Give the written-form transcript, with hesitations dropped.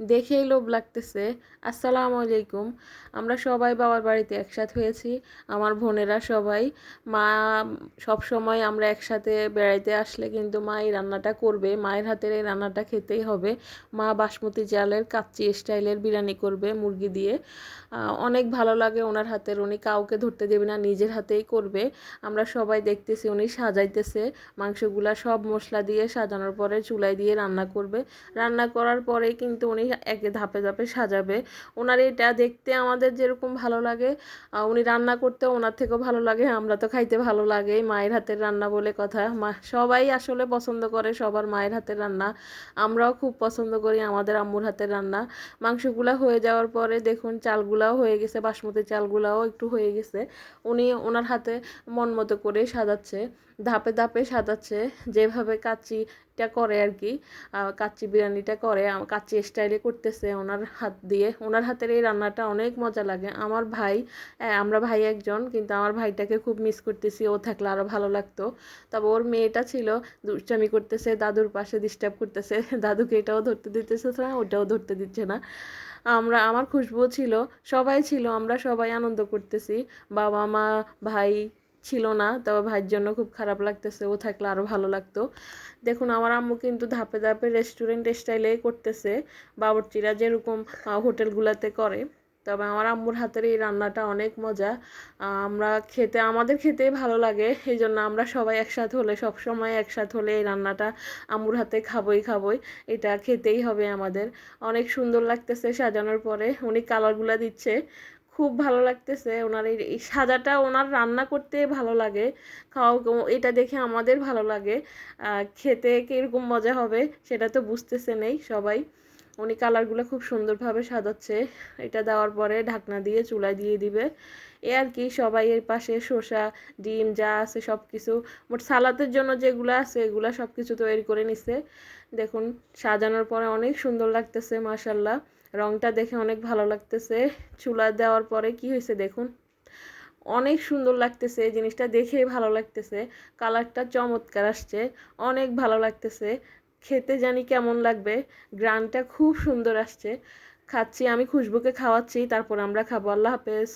দেখেই লোভ লাগতেছে। আসসালামু আলাইকুম। আমরা সবাই বাবার বাড়িতে একসাথে হয়েছি, আমার বোনেরা সবাই। মা সব সময় আমরা একসাথে বেড়াইতে আসলে কিন্তু মা এই রান্নাটা করবে, মায়ের হাতের এই রান্নাটা খেতেই হবে। মা বাসমতি চালের কাচ্চি স্টাইলের বিরিয়ানি করবে মুরগি দিয়ে। অনেক ভালো লাগে ওনার হাতের, উনি কাউকে ধরতে দেবে না, নিজের হাতেই করবে। আমরা সবাই দেখতেছি উনি সাজাইতেছে মাংসগুলা, সব মশলা দিয়ে সাজানোর পরে চুলায় দিয়ে রান্না করবে। রান্না করার পরেই কিন্তু উনি একে ধাপে ধাপে সাজাবে। ওনার এটা দেখতে আমাদের যেরকম ভালো লাগে, উনি রান্না করতে ওনার থেকেও ভালো লাগে। আমরা তো খাইতে ভালো লাগে, মায়ের হাতের রান্না বলে কথা। মা সবাই আসলে পছন্দ করে সবার মায়ের হাতের রান্না। আমরাও খুব পছন্দ করি আমাদের আম্মুর হাতের রান্না। মাংসগুলা হয়ে যাওয়ার পরে দেখুন চালগুলাও হয়ে গেছে, বাসমতি চালগুলাও একটু হয়ে গেছে। উনি ওনার হাতে মন মতো করে সাজাচ্ছে, ধাপে ধাপে সাজাচ্ছে, যেভাবে কাচ্চিটা করে আর কি। কাচ্চি বিরিয়ানিটা করে কাচ্চি স্টাইলে করতেছে ওনার হাত দিয়ে। ওনার হাতের এই রান্নাটা অনেক মজা লাগে। আমার ভাই, আমরা ভাই একজন, কিন্তু আমার ভাইটাকে খুব মিস করতেছি, ও থাকলে আরও ভালো লাগতো। তবে ওর মেয়েটা ছিল, দুষ্টামি করতেছে, দাদুর পাশে ডিস্টার্ব করতেছে, দাদুকে এটাও ধরতে দিতেছে না, ওটাও ধরতে দিচ্ছে না। আমার খুশবু ছিল, সবাই ছিল, আমরা সবাই আনন্দ করতেছি। বাবা মা ভাই ছিল না, তবে ভাইয়ের জন্য খুব খারাপ লাগতেছে, ও থাকলে আরও ভালো লাগতো। দেখুন আমার আম্মু কিন্তু ধাপে ধাপে রেস্টুরেন্ট স্টাইলে করতেছে, বাবুর্চিরা যেরকম হোটেলগুলোতে করে। তবে আমার আম্মুর হাতের এই রান্নাটা অনেক মজা। আমাদের খেতে ভালো লাগে, এই জন্য আমরা সবাই একসাথে হলে, সব সময় একসাথে হলে এই রান্নাটা আম্মুর হাতে খাবই, এটা খেতেই হবে আমাদের। অনেক সুন্দর লাগতেছে সাজানোর পরে, উনি কালারগুলো দিচ্ছে, খুব ভালো লাগতেছে। ওনার এই সাজাটা ওনার রান্না করতে ভালো লাগে, খাওয়া এটা দেখে আমাদের ভালো লাগে। খেতে কীরকম মজা হবে সেটা তো বুঝতেছে নেই সবাই। উনি কালারগুলো খুব সুন্দরভাবে সাজাচ্ছে। এটা দেওয়ার পরে ঢাকনা দিয়ে চুলায় দিয়ে দিবে, এ আর কি। সবাই এর পাশে শসা, ডিম যা আছে সব কিছু, মোট সালাতের জন্য যেগুলো আছে এগুলো সব কিছু তৈরি করে নিছে। দেখুন সাজানোর পরে অনেক সুন্দর লাগতেছে মাশাল্লাহ। রংটা দেখে অনেক ভালো লাগতেছে। চুলা দেওয়ার পরে কি হয়েছে দেখুন, অনেক সুন্দর লাগতেছে, এই জিনিসটা দেখেই ভালো লাগতেছে। কালারটা চমৎকার আসছে, অনেক ভালো লাগতেছে। খেতে জানি কেমন লাগবে, গ্রানটা খুব সুন্দর আসছে। খাচ্ছি, আমি খুশবুকে খাওয়াচ্ছি, তারপর আমরা খাবো। আল্লাহ হাফেজ।